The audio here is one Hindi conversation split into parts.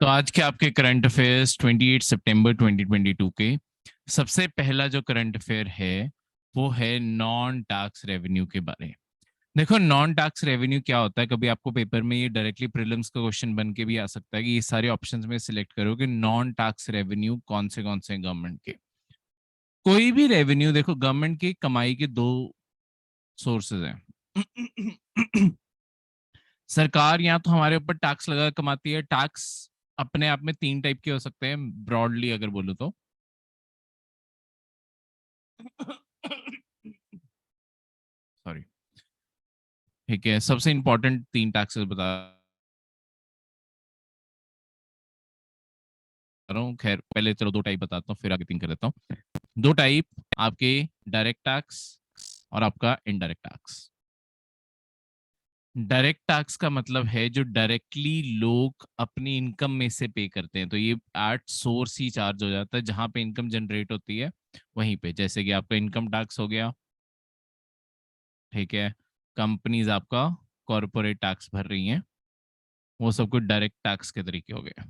तो आज के आपके करंट अफेयर्स 28 सितंबर 2022 के सबसे पहला जो करंट अफेयर है वो है नॉन टैक्स रेवेन्यू के बारे। देखो, नॉन टैक्स रेवेन्यू क्या होता है, कभी आपको पेपर में ये डायरेक्टली प्रीलिम्स का क्वेश्चन बन के भी आ सकता है कि ये सारे ऑप्शंस में सिलेक्ट करो कि नॉन टैक्स रेवेन्यू कौन से गवर्नमेंट के। कोई भी रेवेन्यू, देखो गवर्नमेंट की कमाई के दो सोर्सेज हैं। सरकार या तो हमारे ऊपर टैक्स लगा कमाती है। टैक्स अपने आप में तीन टाइप के हो सकते हैं, ब्रॉडली अगर बोलूं तो। सॉरी। ठीक है, सबसे इंपॉर्टेंट तीन टैक्सेस बता रहा हूँ। खैर पहले चलो दो टाइप बताता हूँ, फिर आगे तीन कर देता हूँ। दो टाइप आपके, डायरेक्ट टैक्स और आपका इनडायरेक्ट टैक्स। डायरेक्ट टैक्स का मतलब है जो डायरेक्टली लोग अपनी इनकम में से पे करते हैं, तो ये एट सोर्स ही चार्ज हो जाता है, जहां पे इनकम जनरेट होती है वहीं पे। जैसे कि आपका इनकम टैक्स हो गया, ठीक है, कंपनीज आपका कॉरपोरेट टैक्स भर रही हैं, वो सब कुछ डायरेक्ट टैक्स के तरीके हो गए।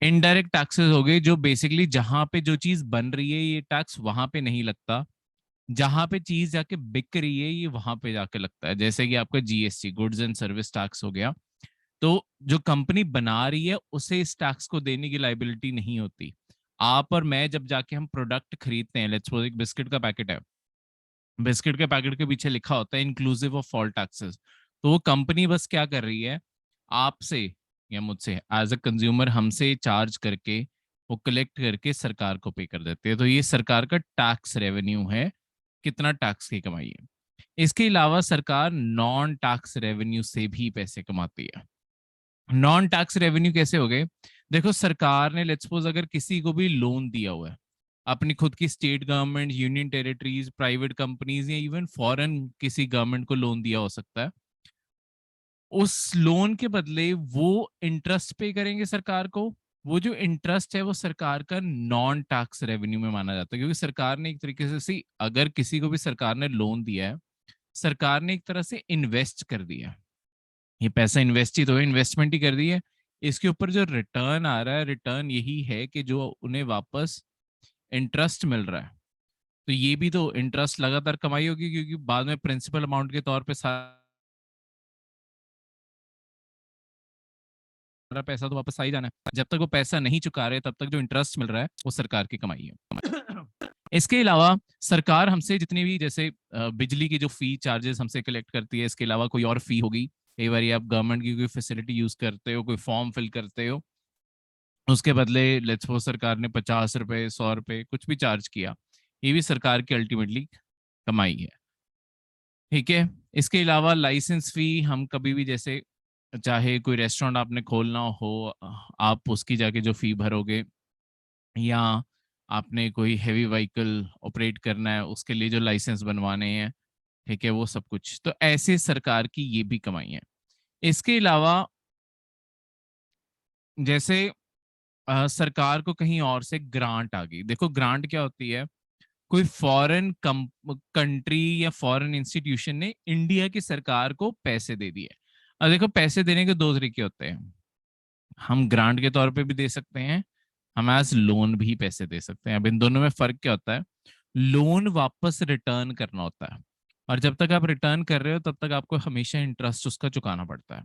इनडायरेक्ट टैक्सेस हो गए जो बेसिकली जहां पे जो चीज बन रही है ये टैक्स वहां पे नहीं लगता, जहां पे चीज जाके बिक रही है ये वहां पे जाके लगता है। जैसे कि आपका GST, goods and service tax हो गया। तो जो कंपनी बना रही है उसे इस टैक्स को देने की लाइबिलिटी नहीं होती। आप और मैं जब जाके हम प्रोडक्ट खरीदते हैं, लेट्स सपोज एक बिस्किट का पैकेट है, बिस्किट के पैकेट के पीछे लिखा होता है इंक्लूसिव ऑफ ऑल टैक्सेस। तो वो कंपनी बस क्या कर रही है, आपसे या मुझसे एज अ कंज्यूमर हमसे चार्ज करके वो कलेक्ट करके सरकार को पे कर देते हैं। तो ये सरकार का टैक्स रेवेन्यू है, कितना टैक्स की कमाई है। इसके अलावा सरकार नॉन टैक्स रेवेन्यू से भी पैसे कमाती है। नॉन टैक्स रेवेन्यू कैसे हो गए? देखो, सरकार ने लेट्स सपोज अगर किसी को भी लोन दिया हुआ है, अपनी खुद की state government, union territories, private companies या इवन फॉरेन किसी गवर्नमेंट को लोन दिया हो सकता है, उस लोन के बदले वो इंटरेस्ट पे करेंगे सरकार को। वो जो इंटरेस्ट है वो सरकार का नॉन टैक्स रेवेन्यू में माना जाता है, क्योंकि सरकार ने एक तरीके से अगर किसी को भी सरकार ने लोन दिया है, सरकार ने एक तरह से इन्वेस्ट कर दिया है। ये पैसा इन्वेस्ट ही तो है, इन्वेस्टमेंट ही कर दी है। इसके ऊपर जो रिटर्न आ रहा है, रिटर्न यही है कि जो उन्हें वापस इंटरेस्ट मिल रहा है। तो ये भी तो इंटरेस्ट लगातार कमाई होगी, क्योंकि बाद में प्रिंसिपल अमाउंट के तौर पे सारा पैसा तो वापस आ ही जाना है। जब तक वो पैसा नहीं चुका रहे तब तक जो इंटरेस्ट मिल रहा है वो सरकार की कमाई है। इसके अलावा सरकार हमसे जितनी भी, जैसे बिजली की जो फी चार्जेस हमसे कलेक्ट करती है, इसके अलावा कोई और फी होगी, कई बार आप गवर्नमेंट की कोई फैसिलिटी यूज करते हो, कोई फॉर्म फिल करते हो, उसके बदले लेट्स सपोज सरकार ने 50 रुपए, 100 रुपए कुछ भी चार्ज किया, ये भी सरकार की अल्टीमेटली कमाई है। ठीक है। इसके अलावा लाइसेंस फी, हम कभी भी जैसे चाहे कोई रेस्टोरेंट आपने खोलना हो, आप उसकी जाके जो फी भरोगे, या आपने कोई हैवी व्हीकल ऑपरेट करना है उसके लिए जो लाइसेंस बनवाने हैं, ठीक है, वो सब कुछ तो ऐसे सरकार की ये भी कमाई है। इसके अलावा जैसे सरकार को कहीं और से ग्रांट आ गई। देखो ग्रांट क्या होती है, कोई फॉरेन कंट्री या फॉरेन इंस्टीट्यूशन ने इंडिया की सरकार को पैसे दे दिए। अब देखो, पैसे देने के दो तरीके होते हैं, हम ग्रांट के तौर पे भी दे सकते हैं, हम एज लोन भी पैसे दे सकते हैं। अब इन दोनों में फर्क क्या होता है? लोन वापस रिटर्न करना होता है, और जब तक आप रिटर्न कर रहे हो तब तक आपको हमेशा इंटरेस्ट उसका चुकाना पड़ता है।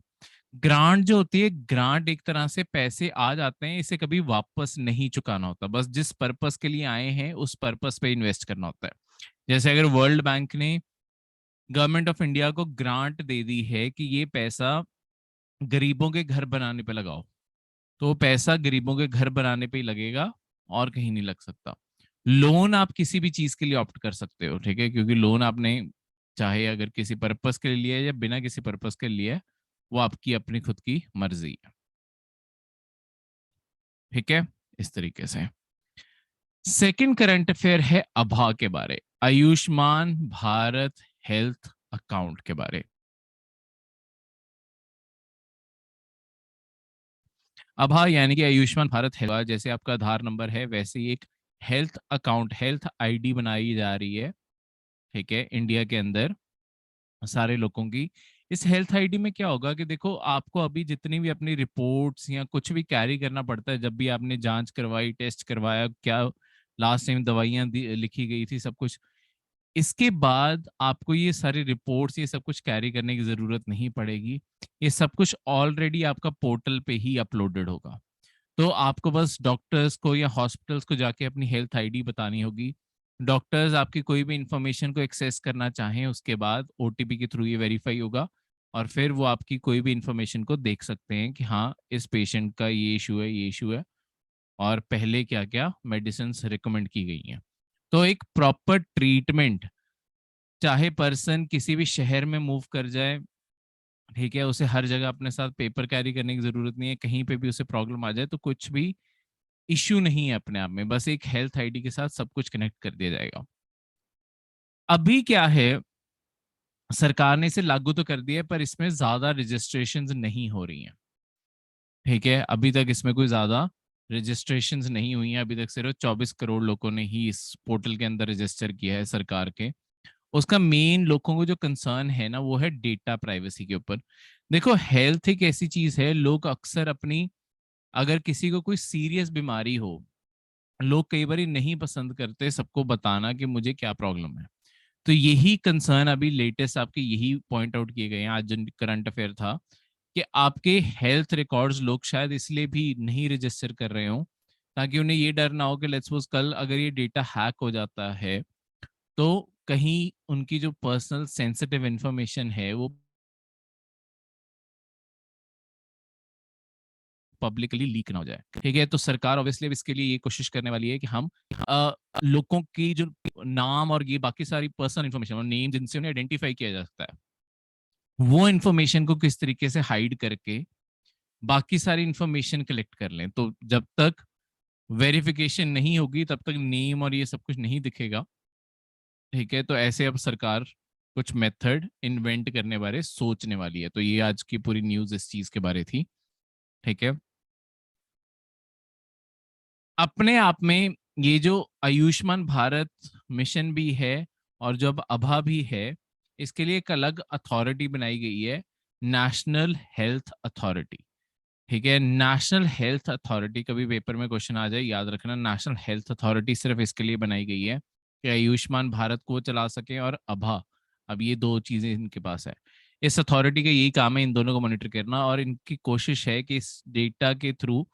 ग्रांट जो होती है, ग्रांट एक तरह से पैसे आ जाते हैं, इसे कभी वापस नहीं चुकाना होता, बस जिस पर्पस के लिए आए हैं उस पर्पस पे इन्वेस्ट करना होता है। जैसे अगर वर्ल्ड बैंक ने गवर्नमेंट ऑफ इंडिया को ग्रांट दे दी है कि ये पैसा गरीबों के घर बनाने पे लगाओ, तो वो पैसा गरीबों के घर बनाने पे ही लगेगा और कहीं नहीं लग सकता। लोन आप किसी भी चीज के लिए ऑप्ट कर सकते हो, ठीक है, क्योंकि लोन आपने चाहे अगर किसी पर्पस के लिए लिया है या बिना किसी पर्पस के लिए है, वो आपकी अपनी खुद की मर्जी है। ठीक है, इस तरीके से। सेकंड करंट अफेयर है आभा के बारे, आयुष्मान भारत हेल्थ अकाउंट के बारे। आभा यानी कि आयुष्मान भारत हेल्थ, जैसे आपका आधार नंबर है वैसे ही एक हेल्थ अकाउंट, हेल्थ आईडी बनाई जा रही है, ठीक है, इंडिया के अंदर सारे लोगों की इस हेल्थ आईडी में क्या होगा कि देखो आपको अभी जितनी भी अपनी रिपोर्ट्स या कुछ भी कैरी करना पड़ता है, जब भी आपने जांच करवाई, टेस्ट करवाया, क्या लास्ट टाइम दवाइयां लिखी गई थी, सब कुछ, इसके बाद आपको ये सारी रिपोर्ट्स, ये सब कुछ कैरी करने की जरूरत नहीं पड़ेगी। ये सब कुछ ऑलरेडी आपका पोर्टल पे ही अपलोडेड होगा। तो आपको बस डॉक्टर्स को या हॉस्पिटल्स को जाके अपनी हेल्थ आईडी बतानी होगी। डॉक्टर्स आपकी कोई भी इंफॉर्मेशन को एक्सेस करना चाहें, उसके बाद ओटीपी के थ्रू ये वेरीफाई होगा, और फिर वो आपकी कोई भी इंफॉर्मेशन को देख सकते हैं कि हाँ इस पेशेंट का ये इशू है, ये इशू है, और पहले क्या क्या मेडिसिन रिकमेंड की गई हैं। तो एक प्रॉपर ट्रीटमेंट, चाहे पर्सन किसी भी शहर में मूव कर जाए, ठीक है, उसे हर जगह अपने साथ पेपर कैरी करने की जरूरत नहीं है, कहीं पे भी उसे प्रॉब्लम आ जाए तो कुछ भी इश्यू नहीं है अपने आप में, बस एक हेल्थ आईडी के साथ सब कुछ कनेक्ट कर दिया जाएगा। अभी क्या है, सरकार ने इसे लागू तो कर दिया है, पर इसमें ज्यादा रजिस्ट्रेशन नहीं हो रही हैं। ठीक है, अभी तक इसमें कोई ज्यादा रजिस्ट्रेशन नहीं हुई हैं, अभी तक सिर्फ 24 करोड़ लोगों ने ही इस पोर्टल के अंदर रजिस्टर किया है सरकार के। उसका मेन लोगों को जो कंसर्न है ना, वो है डेटा प्राइवेसी के ऊपर। देखो, हेल्थ एक ऐसी चीज है, लोग अक्सर अपनी, अगर किसी को कोई सीरियस बीमारी हो, लोग कई बार नहीं पसंद करते सबको बताना कि मुझे क्या प्रॉब्लम है। तो यही कंसर्न अभी लेटेस्ट आपके यही पॉइंट आउट किए गए हैं, आज जो करंट अफेयर था, कि आपके हेल्थ रिकॉर्ड्स लोग शायद इसलिए भी नहीं रजिस्टर कर रहे हो, ताकि उन्हें ये डर ना हो कि लेट्स सपोज कल अगर ये डेटा हैक हो जाता है, तो कहीं उनकी जो पर्सनल सेंसिटिव इंफॉर्मेशन है वो पब्लिकली लीक ना हो जाए। ठीक है, तो सरकार ऑब्वियसली अब इसके लिए ये कोशिश करने वाली है कि हम लोगों की जो नाम और ये बाकी सारी पर्सनल इंफॉर्मेशन और नेम जिनसे उन्हें आइडेंटिफाई किया जा सकता है, वो इंफॉर्मेशन को किस तरीके से हाइड करके बाकी सारी इंफॉर्मेशन कलेक्ट कर लें। तो जब तक वेरिफिकेशन नहीं होगी तब तक नेम और ये सब कुछ नहीं दिखेगा। ठीक है, तो ऐसे अब सरकार कुछ मेथड इन्वेंट करने बारे सोचने वाली है। तो ये आज की पूरी न्यूज इस चीज के बारे थी। ठीक है, अपने आप में ये जो आयुष्मान भारत मिशन भी है और जो अब अभा भी है, इसके लिए एक अलग अथॉरिटी बनाई गई है, नेशनल हेल्थ अथॉरिटी। ठीक है, नेशनल हेल्थ अथॉरिटी, कभी पेपर में क्वेश्चन आ जाए याद रखना, नेशनल हेल्थ अथॉरिटी सिर्फ इसके लिए बनाई गई है कि आयुष्मान भारत को चला सके और अभा, अब ये दो चीजें इनके पास है। इस अथॉरिटी का यही काम है इन दोनों को मॉनिटर करना, और इनकी कोशिश है कि इस डेटा के थ्रू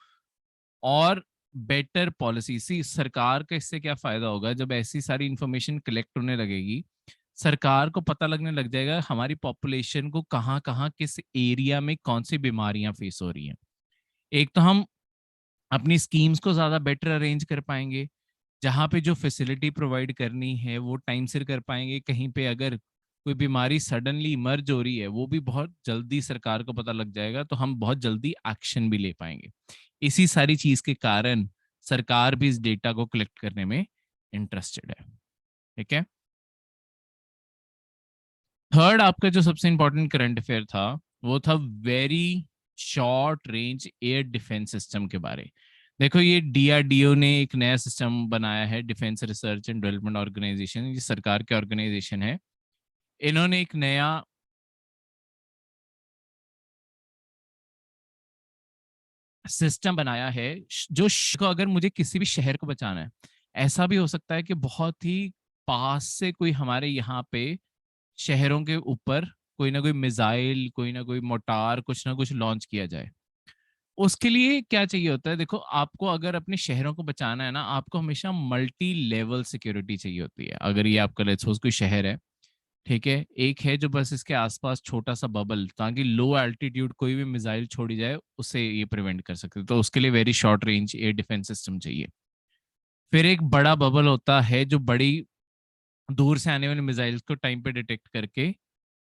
और बेटर पॉलिसी, सी सरकार का इससे क्या फायदा होगा, जब ऐसी सारी इंफॉर्मेशन कलेक्ट होने लगेगी, सरकार को पता लगने लग जाएगा हमारी पॉपुलेशन को कहाँ कहाँ किस एरिया में कौन सी बीमारियां फेस हो रही हैं। एक तो हम अपनी स्कीम्स को ज्यादा बेटर अरेंज कर पाएंगे, जहाँ पे जो फैसिलिटी प्रोवाइड करनी है वो टाइम सिर कर पाएंगे, कहीं पे अगर कोई बीमारी सडनली इमर्ज हो रही है वो भी बहुत जल्दी सरकार को पता लग जाएगा, तो हम बहुत जल्दी एक्शन भी ले पाएंगे। इसी सारी चीज के कारण सरकार भी इस डेटा को कलेक्ट करने में इंटरेस्टेड है। ठीक है, थर्ड आपका जो सबसे इंपॉर्टेंट करंट अफेयर था, वो था very short range air defence system के बारे। देखो, ये डीआरडीओ ने एक नया सिस्टम बनाया है, defence research and development organisation, ये सरकार के ऑर्गेनाइजेशन है। इन्होंने एक नया सिस्टम बनाया है, जो को अगर मुझे किसी भी शहर को बचाना है, ऐसा भी हो सकता है कि बहुत ही पास से कोई हमारे यहाँ पे शहरों के ऊपर कोई ना कोई मिसाइल, कोई ना कोई मोटार, कुछ ना कुछ लॉन्च किया जाए। उसके लिए क्या चाहिए होता है, देखो आपको अगर अपने शहरों को बचाना है ना, आपको हमेशा मल्टी लेवल सिक्योरिटी चाहिए होती है। अगर ये आपका लेट्स सपोज कोई शहर है, ठीक है, एक है जो बस इसके आसपास छोटा सा बबल, ताकि लो एल्टीट्यूड कोई भी मिसाइल छोड़ी जाए उससे ये प्रिवेंट कर सकते, तो उसके लिए very short range air defence system चाहिए। फिर एक बड़ा बबल होता है जो बड़ी दूर से आने वाले मिसाइल्स को टाइम पे डिटेक्ट करके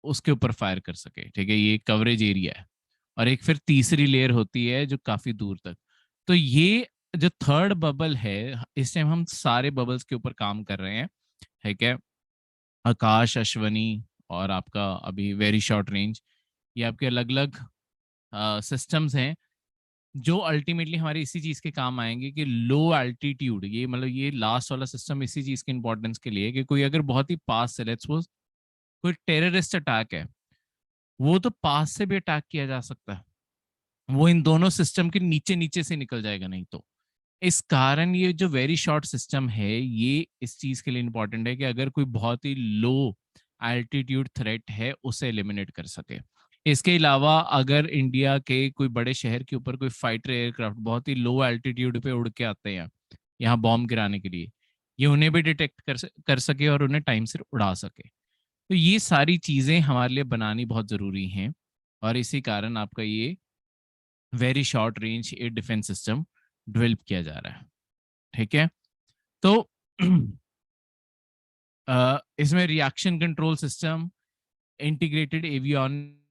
उसके ऊपर फायर कर सके। ठीक है, ये कवरेज एरिया है। और एक फिर तीसरी लेयर होती है जो काफी दूर तक। तो ये जो थर्ड बबल है, इस टाइम हम सारे बबल्स के ऊपर काम कर रहे हैं। ठीक है, आकाश, अश्वनी, और आपका अभी वेरी शॉर्ट रेंज, ये आपके अलग अलग सिस्टम्स हैं जो अल्टीमेटली हमारे इसी चीज के काम आएंगे कि लो एल्टीट्यूड, ये मतलब ये लास्ट वाला सिस्टम इसी चीज के इंपॉर्टेंस के लिए कि कोई अगर बहुत ही पास से लेट्स सपोज कोई टेररिस्ट अटैक है, वो तो पास से भी अटैक किया जा सकता है, वो इन दोनों सिस्टम के नीचे नीचे से निकल जाएगा नहीं तो। इस कारण ये जो वेरी शॉर्ट सिस्टम है ये इस चीज के लिए इंपॉर्टेंट है कि अगर कोई बहुत ही लो एल्टीट्यूड थ्रेट है उसे एलिमिनेट कर सके। इसके अलावा अगर इंडिया के कोई बड़े शहर के ऊपर कोई फाइटर एयरक्राफ्ट बहुत ही लो एल्टीट्यूड पे उड़ के आते हैं यहाँ बॉम्ब गिराने के लिए, ये उन्हें भी डिटेक्ट कर सके और उन्हें टाइम से उड़ा सके। तो ये सारी चीजें हमारे लिए बनानी बहुत जरूरी हैं, और इसी कारण आपका ये very short range air defence system develop किया जा रहा है। ठीक है, तो इसमें reaction control system, integrated avionics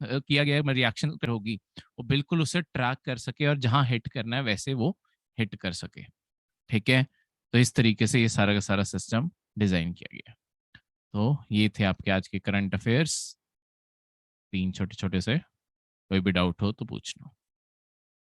किया गया है, रिएक्शन होगी वो बिल्कुल उसे ट्रैक कर सके और जहां हिट करना है वैसे वो हिट कर सके। ठीक है, तो इस तरीके से ये सारा का सारा सिस्टम डिजाइन किया गया। तो ये थे आपके आज के करंट अफेयर्स, 3 छोटे छोटे से। कोई भी डाउट हो तो पूछना।